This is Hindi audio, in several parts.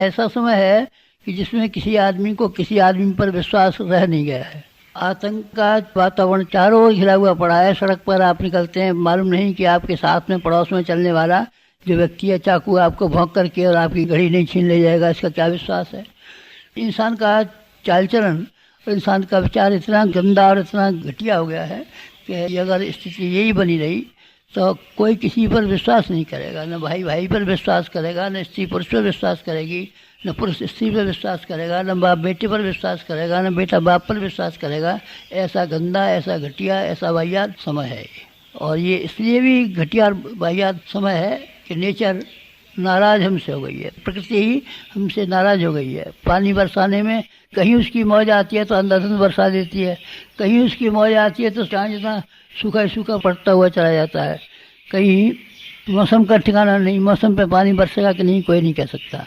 ऐसा समय है कि जिसमें किसी आदमी को किसी आदमी पर विश्वास रह नहीं गया है। आतंक का वातावरण चारों ओर घिरा हुआ पड़ा है। सड़क पर आप निकलते हैं, मालूम नहीं कि आपके साथ में पड़ोस में चलने वाला जो व्यक्ति है चाकू आपको भौंक करके और आपकी घड़ी नहीं छीन ले जाएगा, इसका क्या विश्वास है। इंसान का चाल चलन और इंसान का विचार इतना गंदा और इतना घटिया हो गया है कि अगर स्थिति यही बनी रही तो कोई किसी पर विश्वास नहीं करेगा। न भाई भाई पर विश्वास करेगा, न स्त्री पुरुष पर विश्वास करेगी, न पुरुष स्त्री पर विश्वास करेगा, न बाप बेटे पर विश्वास करेगा, न बेटा बाप पर विश्वास करेगा। ऐसा गंदा, ऐसा घटिया, ऐसा वाहियात समय है। और ये इसलिए भी घटिया और वाहियात समय है कि नेचर नाराज हमसे हो गई है, प्रकृति ही हमसे नाराज हो गई है। पानी बरसाने में कहीं उसकी मौज आती है तो अंधाधुंध बरसा देती है, कहीं उसकी मौज आती है तो चाँद जितना सूखा सूखा पड़ता हुआ चला जाता है। कहीं मौसम का ठिकाना नहीं, मौसम पे पानी बरसेगा कि नहीं कोई नहीं कह सकता।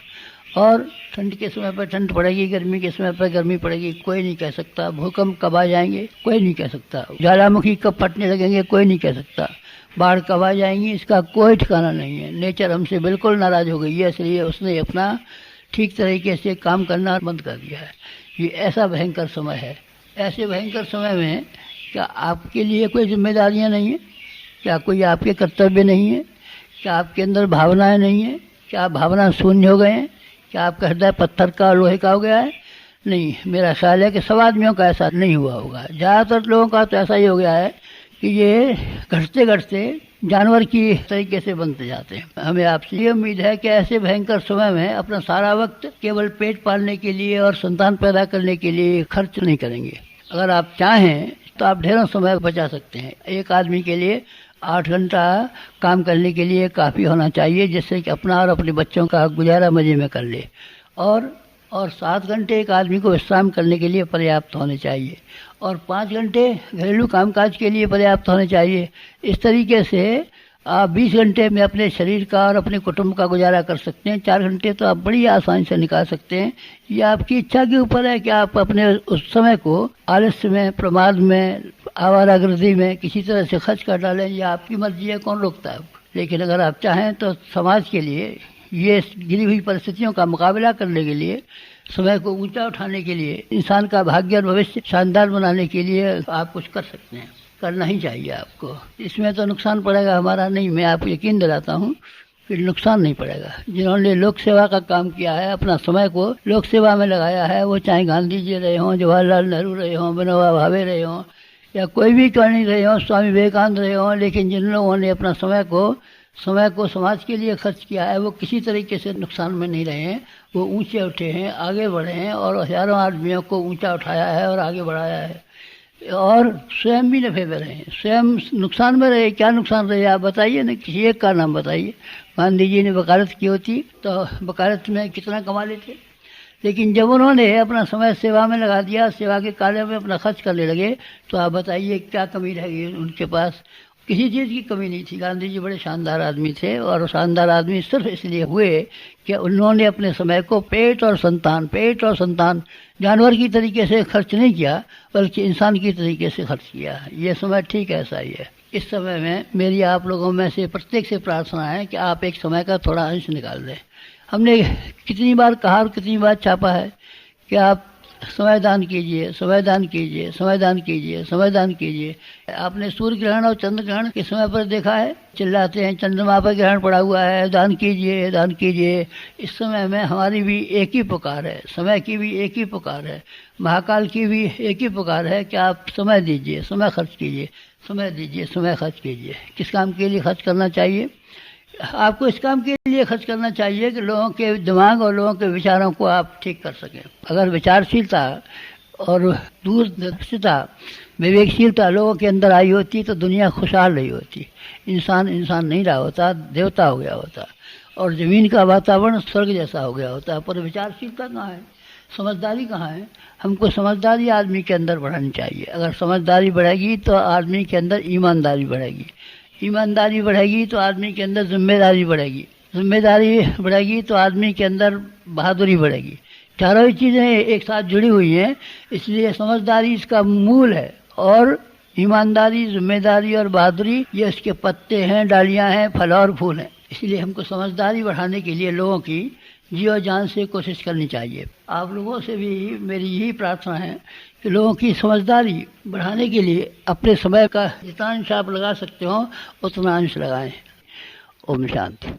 और ठंड के समय पर ठंड पड़ेगी, गर्मी के समय पर गर्मी पड़ेगी, कोई नहीं कह सकता। भूकंप कब आ जाएंगे कोई नहीं कह सकता। ज्वालामुखी कब फटने लगेंगे कोई नहीं कह सकता। बाढ़ कब आ जाएंगी इसका कोई ठिकाना नहीं है। नेचर हमसे बिल्कुल नाराज हो गई है, इसलिए उसने अपना ठीक तरीके से काम करना बंद कर दिया है। ये ऐसा भयंकर समय है। ऐसे भयंकर समय में क्या आपके लिए कोई जिम्मेदारियां नहीं है? क्या कोई आपके कर्तव्य नहीं है? क्या आपके अंदर भावनाएं नहीं है? क्या आप भावना शून्य हो गए हैं? क्या आपका हृदय पत्थर का लोहे का हो गया है? नहीं, मेरा ख्याल है कि सब आदमियों का ऐसा नहीं हुआ होगा। ज़्यादातर लोगों का तो ऐसा ही हो गया है कि ये घटते घटते जानवर की तरीके से बनते जाते हैं। हमें आपसे ये उम्मीद है कि ऐसे भयंकर समय में अपना सारा वक्त केवल पेट पालने के लिए और संतान पैदा करने के लिए खर्च नहीं करेंगे। अगर आप चाहें तो आप ढेरों समय बचा सकते हैं। एक आदमी के लिए 8 घंटा काम करने के लिए काफ़ी होना चाहिए, जिससे कि अपना और अपने बच्चों का गुजारा मज़े में कर ले। और 7 घंटे एक आदमी को विश्राम करने के लिए पर्याप्त होने चाहिए, और 5 घंटे घरेलू कामकाज के लिए पर्याप्त होने चाहिए। इस तरीके से आप 20 घंटे में अपने शरीर का और अपने कुटुंब का गुजारा कर सकते हैं। 4 घंटे तो आप बड़ी आसानी से निकाल सकते हैं। ये आपकी इच्छा के ऊपर है कि आप अपने उस समय को आलस्य में, प्रमाद में, आवारागर्दी में किसी तरह से खर्च कर डालें। ये आपकी मर्जी है, कौन रोकता है आपको। लेकिन अगर आप चाहें तो समाज के लिए, ये गिरी हुई परिस्थितियों का मुकाबला करने के लिए, समय को ऊंचा उठाने के लिए, इंसान का भाग्य और भविष्य शानदार बनाने के लिए आप कुछ कर सकते हैं। करना ही चाहिए आपको। इसमें तो नुकसान पड़ेगा हमारा नहीं, मैं आपको यकीन दिलाता हूँ कि नुकसान नहीं पड़ेगा। जिन्होंने लोक सेवा का काम किया है, अपना समय को लोक सेवा में लगाया है, वो चाहे गांधी जी रहे हों, जवाहरलाल नेहरू रहे हों, विनोबा भावे रहे हों, या कोई भी क्यों नहीं रहे हों, स्वामी विवेकानंद रहे हों, लेकिन जिन लोगों ने अपना समय को समाज के लिए खर्च किया है, वो किसी तरीके से नुकसान में नहीं रहे हैं। वो ऊंचे उठे हैं, आगे बढ़े हैं, और हजारों आदमियों को ऊंचा उठाया है और आगे बढ़ाया है, और स्वयं भी नफे में रहे। स्वयं नुकसान में रहे। क्या नुकसान रहे आप बताइए ना, किसी एक का नाम बताइए। गांधी जी ने वकालत की होती तो वकालत में कितना कमा लेते। लेकिन जब उन्होंने अपना समय सेवा में लगा दिया, सेवा के कार्य में अपना खर्च करने लगे, तो आप बताइए क्या कमी रह गई उनके पास। किसी चीज़ की कमी नहीं थी। गांधी जी बड़े शानदार आदमी थे, और शानदार आदमी सिर्फ इसलिए हुए कि उन्होंने अपने समय को पेट और संतान जानवर की तरीके से खर्च नहीं किया, बल्कि इंसान की तरीके से खर्च किया। ये समय ठीक ऐसा ही है। इस समय में मेरी आप लोगों में से प्रत्येक से प्रार्थना है कि आप एक समय का थोड़ा अंश निकाल दें। हमने कितनी बार कहा और कितनी बार छापा है कि आप समय दान कीजिए, समय दान कीजिए, समय दान कीजिए, समय दान कीजिए। आपने सूर्य ग्रहण और चंद्र ग्रहण के समय पर देखा है, चिल्लाते हैं चंद्रमा पर ग्रहण पड़ा हुआ है, दान कीजिए, दान कीजिए। इस समय में हमारी भी एक ही पुकार है, समय की भी एक ही पुकार है, महाकाल की भी एक ही पुकार है कि आप समय दीजिए, समय खर्च कीजिए, समय दीजिए, समय खर्च कीजिए। किस काम के लिए खर्च करना चाहिए? आपको इस काम के लिए खर्च करना चाहिए कि लोगों के दिमाग और लोगों के विचारों को आप ठीक कर सकें। अगर विचारशीलता और दूरदर्शिता, विवेकशीलता लोगों के अंदर आई होती तो दुनिया खुशहाल रही होती। इंसान नहीं रहा होता, देवता हो गया होता, और ज़मीन का वातावरण स्वर्ग जैसा हो गया होता। पर विचारशीलता कहाँ है, समझदारी कहाँ है? हमको समझदारी आदमी के अंदर बढ़ानी चाहिए। अगर समझदारी बढ़ेगी तो आदमी के अंदर ईमानदारी बढ़ेगी, ईमानदारी बढ़ेगी तो आदमी के अंदर जिम्मेदारी बढ़ेगी, जिम्मेदारी बढ़ेगी तो आदमी के अंदर बहादुरी बढ़ेगी। चारों ही चीज़ें एक साथ जुड़ी हुई हैं, इसलिए समझदारी इसका मूल है, और ईमानदारी, जिम्मेदारी और बहादुरी ये इसके पत्ते हैं, डालियां हैं, फल और फूल हैं। इसलिए हमको समझदारी बढ़ाने के लिए लोगों की जी और जान से कोशिश करनी चाहिए। आप लोगों से भी मेरी यही प्रार्थना है कि लोगों की समझदारी बढ़ाने के लिए अपने समय का जितना अंश आप लगा सकते हो उतना अंश लगाएं। ओम शांति।